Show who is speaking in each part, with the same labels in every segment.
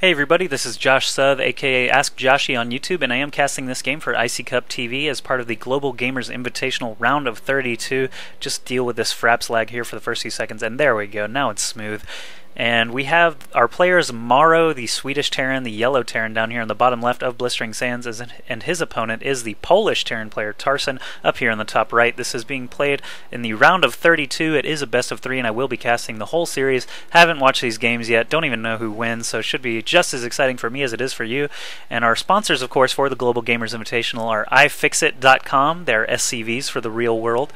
Speaker 1: Hey everybody, this is Josh Suth, aka Ask Joshy on YouTube, and I am casting this game for IC Cup TV as part of the Global Gamers Invitational Round of 32. Just deal with this fraps lag here for the first few seconds, and there we go, now it's smooth. And we have our players MorroW, the Swedish Terran, the yellow Terran down here on the bottom left of Blistering Sands, and his opponent is the Polish Terran player Tarson up here in the top right. This is being played in the round of 32. It is a best of 3, and I will be casting the whole series. Haven't watched these games yet, don't even know who wins, so it should be just as exciting for me as it is for you. And our sponsors, of course, for the Global Gamers Invitational are iFixit.com, they're SCVs for the real world,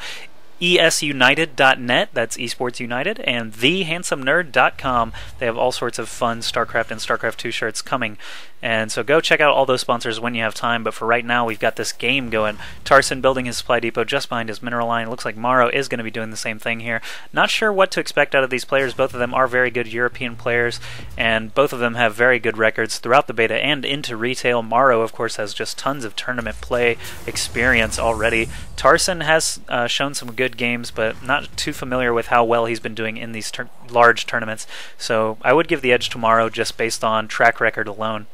Speaker 1: esunited.net, that's Esports United, and thehandsomernerd.com. They have all sorts of fun StarCraft and StarCraft 2 shirts coming. And so go check out all those sponsors when you have time, but for right now we've got this game going. Tarson building his supply depot just behind his mineral line. It looks like MorroW is going to be doing the same thing here. Not sure what to expect out of these players. Both of them are very good European players, and both of them have very good records throughout the beta and into retail. MorroW, of course, has just tons of tournament play experience already. Tarson has shown some good games, but not too familiar with how well he's been doing in these large tournaments. So I would give the edge to MorroW just based on track record alone.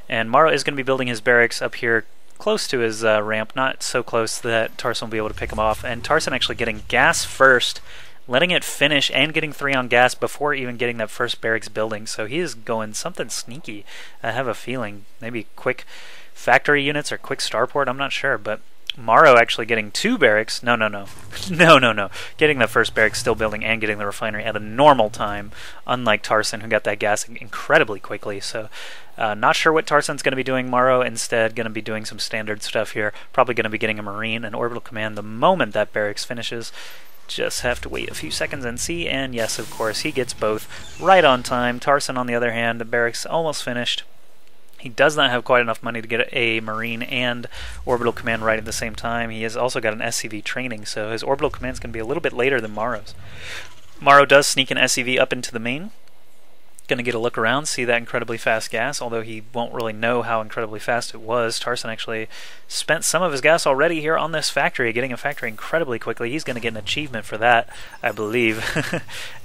Speaker 1: And MorroW is going to be building his barracks up here close to his ramp, not so close that Tarson will be able to pick him off. And Tarson actually getting gas first, letting it finish, and getting 3 on gas before even getting that first barracks building. So he is going something sneaky. I have a feeling. Maybe quick factory units or quick starport, I'm not sure, but MorroW actually getting 2 barracks. No. Getting the first barracks, still building, and getting the refinery at a normal time, unlike Tarson, who got that gas incredibly quickly. So not sure what Tarson's going to be doing. MorroW instead going to be doing some standard stuff here. Probably going to be getting a Marine and Orbital Command the moment that barracks finishes. Just have to wait a few seconds and see, and yes, of course, he gets both right on time. Tarson, on the other hand, the barracks almost finished. He does not have quite enough money to get a Marine and Orbital Command right at the same time. He has also got an SCV training, so his Orbital Command is going to be a little bit later than MorroW's. MorroW does sneak an SCV up into the main. Going to get a look around, see that incredibly fast gas, although he won't really know how incredibly fast it was. Tarson actually spent some of his gas already here on this factory, getting a factory incredibly quickly. He's going to get an achievement for that, I believe.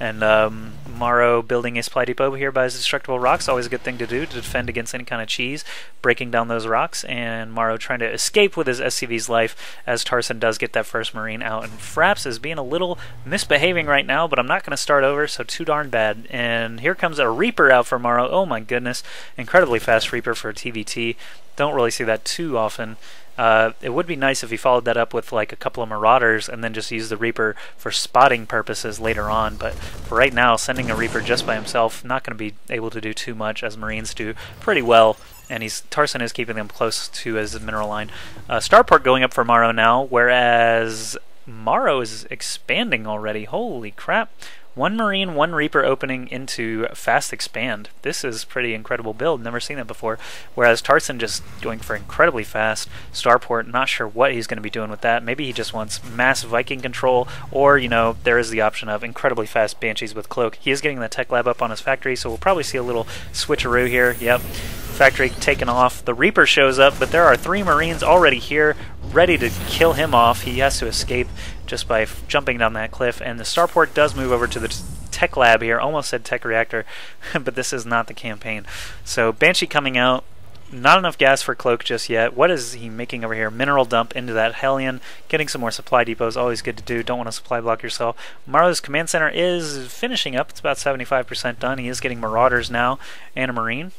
Speaker 1: And MorroW building a supply depot here by his destructible rocks, always a good thing to do to defend against any kind of cheese, breaking down those rocks, and MorroW trying to escape with his SCV's life as Tarson does get that first Marine out. And Fraps is being a little misbehaving right now, but I'm not going to start over, so too darn bad. And here comes a Reaper out for MorroW. Oh my goodness, incredibly fast Reaper for TVT. Don't really see that too often. It would be nice if he followed that up with like a couple of Marauders and then just used the Reaper for spotting purposes later on, but for right now, sending a Reaper just by himself, not going to be able to do too much, as Marines do pretty well, and Tarson is keeping them close to his mineral line. Starport going up for MorroW now, whereas MorroW is expanding already. Holy crap. 1 Marine, 1 Reaper opening into fast expand. This is pretty incredible build. Never seen that before. Whereas Tarson just going for incredibly fast starport. Not sure what he's going to be doing with that. Maybe he just wants mass Viking control, or, you know, there is the option of incredibly fast Banshees with Cloak. He is getting the tech lab up on his factory, so we'll probably see a little switcheroo here. Yep. Factory taken off. The Reaper shows up, but there are 3 Marines already here, ready to kill him off. He has to escape just by jumping down that cliff, and the starport does move over to the tech lab here. Almost said tech reactor, but this is not the campaign. So Banshee coming out. Not enough gas for Cloak just yet. What is he making over here? Mineral dump into that Hellion. Getting some more supply depots, always good to do. Don't want to supply block yourself. MorroW's command center is finishing up. It's about 75% done. He is getting Marauders now and a Marine.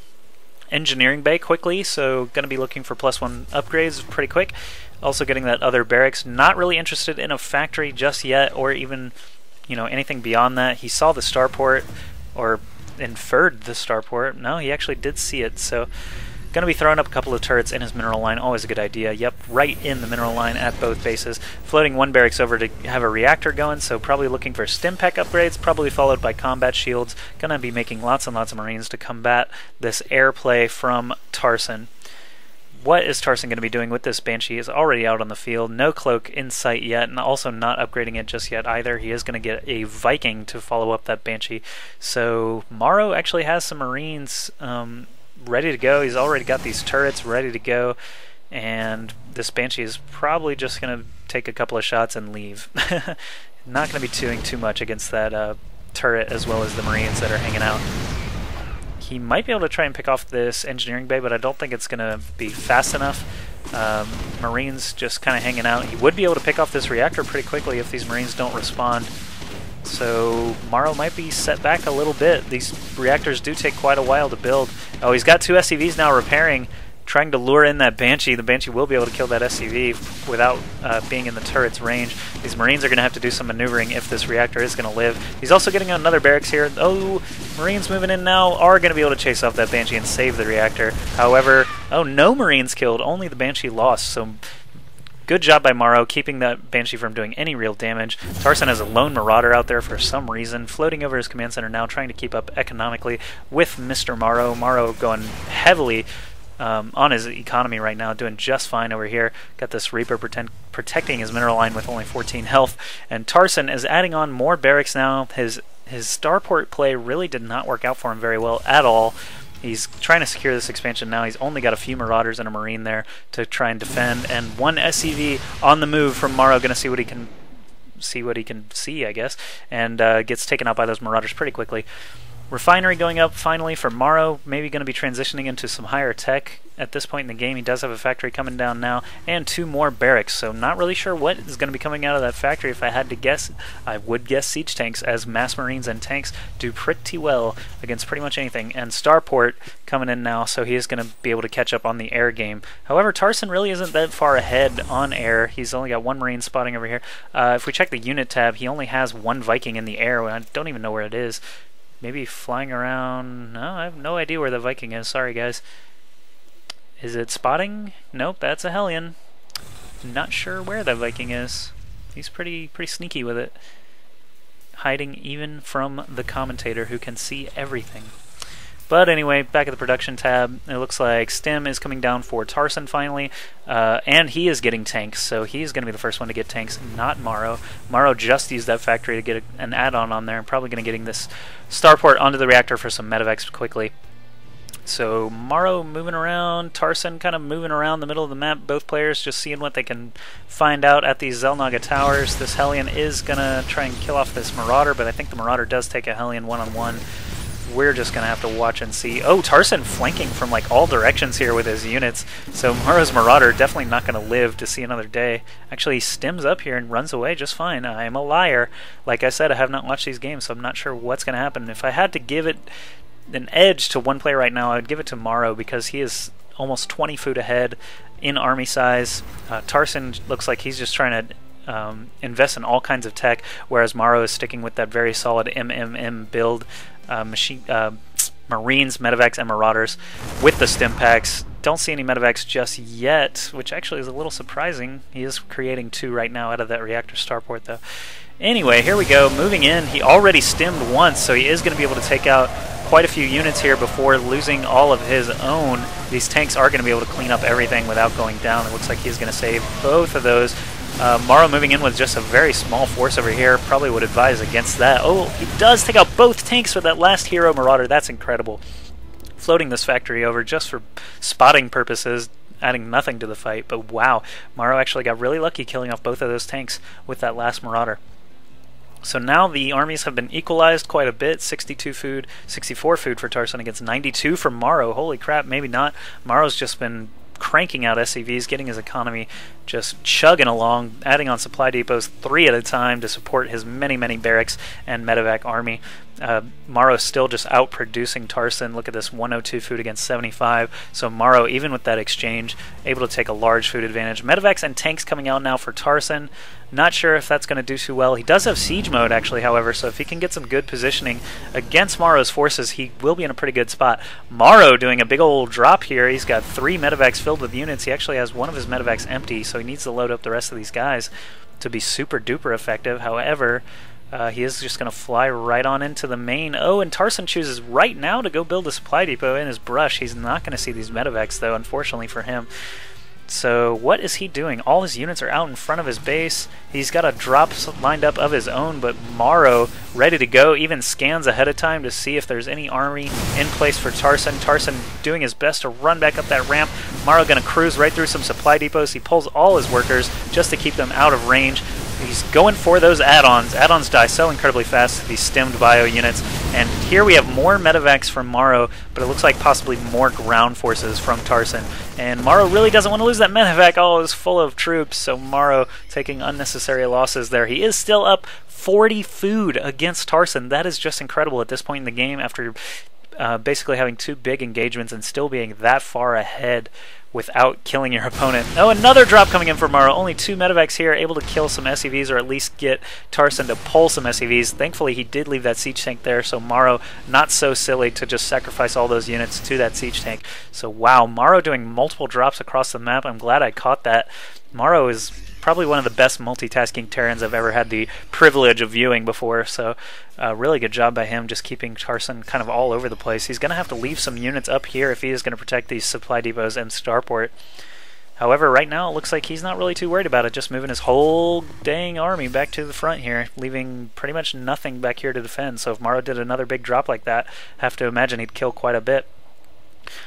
Speaker 1: Engineering bay quickly, so going to be looking for +1 upgrades pretty quick. Also getting that other barracks. Not really interested in a factory just yet, or even, you know, anything beyond that. He saw the starport, or inferred the starport. No, he actually did see it, so going to be throwing up a couple of turrets in his mineral line. Always a good idea. Yep, right in the mineral line at both bases. Floating 1 barracks over to have a reactor going, so probably looking for Stimpack upgrades, probably followed by combat shields. Going to be making lots and lots of Marines to combat this airplay from Tarson. What is Tarson going to be doing with this Banshee? Is already out on the field. No Cloak in sight yet, and also not upgrading it just yet either. He is going to get a Viking to follow up that Banshee. So MorroW actually has some Marines ready to go. He's already got these turrets ready to go, and this Banshee is probably just going to take a couple of shots and leave. Not going to be doing too much against that turret as well as the Marines that are hanging out. He might be able to try and pick off this engineering bay, but I don't think it's going to be fast enough. Marines just kind of hanging out. He would be able to pick off this reactor pretty quickly if these Marines don't respond. So MorroW might be set back a little bit. These reactors do take quite a while to build. Oh, he's got 2 SCVs now repairing, trying to lure in that Banshee. The Banshee will be able to kill that SCV without being in the turret's range. These Marines are going to have to do some maneuvering if this reactor is going to live. He's also getting another barracks here. Oh, Marines moving in now are going to be able to chase off that Banshee and save the reactor. However, oh, no Marines killed, only the Banshee lost. So good job by MorroW, keeping that Banshee from doing any real damage. Tarson has a lone Marauder out there for some reason, floating over his command center now, trying to keep up economically with Mr. MorroW. MorroW going heavily on his economy right now, doing just fine over here. Got this Reaper protecting his mineral line with only 14 health. And Tarson is adding on more barracks now. His starport play really did not work out for him very well at all. He's trying to secure this expansion now. He's only got a few Marauders and a Marine there to try and defend. And 1 SCV on the move from MorroW, going to see what he can see, I guess. And gets taken out by those Marauders pretty quickly. Refinery going up finally for MorroW, maybe going to be transitioning into some higher tech at this point in the game. He does have a factory coming down now, and 2 more barracks, so not really sure what is going to be coming out of that factory. If I had to guess, I would guess siege tanks, as mass Marines and tanks do pretty well against pretty much anything. And Starport coming in now, so he is going to be able to catch up on the air game. However, Tarson really isn't that far ahead on air. He's only got 1 Marine spotting over here. If we check the unit tab, he only has 1 Viking in the air, and I don't even know where it is. Maybe flying around. No, I have no idea where the Viking is. Sorry, guys. Is it spotting? Nope, that's a Hellion. Not sure where that Viking is. He's pretty sneaky with it. Hiding even from the commentator, who can see everything. But anyway, back at the production tab, it looks like Stem is coming down for Tarson finally, and he is getting tanks, so he's going to be the first one to get tanks, not MorroW. MorroW just used that factory to get an add-on on there, and probably going to getting this starport onto the reactor for some medevacs quickly. So MorroW moving around, Tarson kind of moving around the middle of the map, both players just seeing what they can find out at these Xel'Naga towers. This Hellion is going to try and kill off this Marauder, but I think the Marauder does take a Hellion one-on-one. We're just going to have to watch and see. Oh, Tarson flanking from like all directions here with his units. So MorroW's Marauder definitely not going to live to see another day. Actually, he stems up here and runs away just fine. I am a liar. Like I said, I have not watched these games, so I'm not sure what's going to happen. If I had to give it an edge to one player right now, I would give it to MorroW, because he is almost 20 food ahead in army size. Tarson looks like he's just trying to invest in all kinds of tech, whereas MorroW is sticking with that very solid MMM build. Marines, medevacs, and Marauders with the stim packs. Don't see any medevacs just yet, which actually is a little surprising. He is creating 2 right now out of that reactor starport, though. Anyway, here we go. Moving in. He already stemmed once, so he is going to be able to take out quite a few units here before losing all of his own. These tanks are going to be able to clean up everything without going down. It looks like he's going to save both of those. MorroW moving in with just a very small force over here. Probably would advise against that. Oh, he does take out both tanks with that last hero Marauder. That's incredible. Floating this factory over just for spotting purposes, adding nothing to the fight. But wow, MorroW actually got really lucky killing off both of those tanks with that last Marauder. So now the armies have been equalized quite a bit. 62 food, 64 food for Tarson against 92 for MorroW. Holy crap, maybe not. MorroW's just been cranking out SCVs, getting his economy just chugging along, adding on supply depots 3 at a time to support his many barracks and medevac army. MorroW still just outproducing Tarson. Look at this, 102 food against 75. So MorroW, even with that exchange, able to take a large food advantage. Medevacs and tanks coming out now for Tarson. Not sure if that's going to do too well. He does have siege mode, actually, however, so if he can get some good positioning against MorroW's forces, he will be in a pretty good spot. MorroW doing a big old drop here. He's got 3 medevacs filled with units. He actually has 1 of his medevacs empty, so he needs to load up the rest of these guys to be super duper effective. However, he is just going to fly right on into the main. Oh, and Tarson chooses right now to go build a supply depot in his brush. He's not going to see these medevacs, though, unfortunately for him. So what is he doing? All his units are out in front of his base. He's got a drop lined up of his own, but MorroW ready to go, even scans ahead of time to see if there's any army in place for Tarson. Tarson doing his best to run back up that ramp. MorroW going to cruise right through some supply depots. He pulls all his workers just to keep them out of range. He's going for those add-ons. Add-ons die so incredibly fast, these stemmed bio units. And here we have more medevacs from MorroW, but it looks like possibly more ground forces from Tarson. And MorroW really doesn't want to lose that medevac. Oh, it was full of troops, so MorroW taking unnecessary losses there. He is still up 40 food against Tarson. That is just incredible at this point in the game after basically having 2 big engagements and still being that far ahead without killing your opponent. Oh, another drop coming in for MorroW. Only 2 medevacs here, able to kill some SCVs or at least get Tarson to pull some SCVs. Thankfully, he did leave that siege tank there, so MorroW not so silly to just sacrifice all those units to that siege tank. So wow, MorroW doing multiple drops across the map. I'm glad I caught that. MorroW is probably one of the best multitasking Terrans I've ever had the privilege of viewing before, so really good job by him just keeping Tarson kind of all over the place. He's going to have to leave some units up here if he is going to protect these supply depots and starport. However, right now it looks like he's not really too worried about it, just moving his whole dang army back to the front here, leaving pretty much nothing back here to defend. So if MorroW did another big drop like that, I have to imagine he'd kill quite a bit.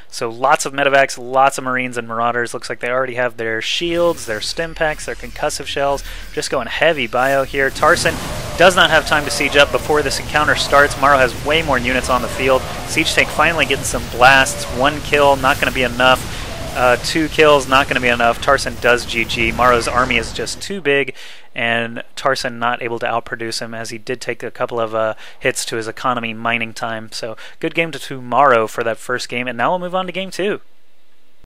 Speaker 1: So lots of medevacs, lots of Marines and Marauders. Looks like they already have their shields, their stim packs, their concussive shells. Just going heavy bio here. Tarson does not have time to siege up before this encounter starts. MorroW has way more units on the field. Siege tank finally getting some blasts. 1 kill, not going to be enough. 2 kills, not going to be enough. Tarson does GG. MorroW's army is just too big, and Tarson not able to outproduce him as he did take a couple of hits to his economy mining time. So good game to MorroW for that first game, and now we'll move on to game 2.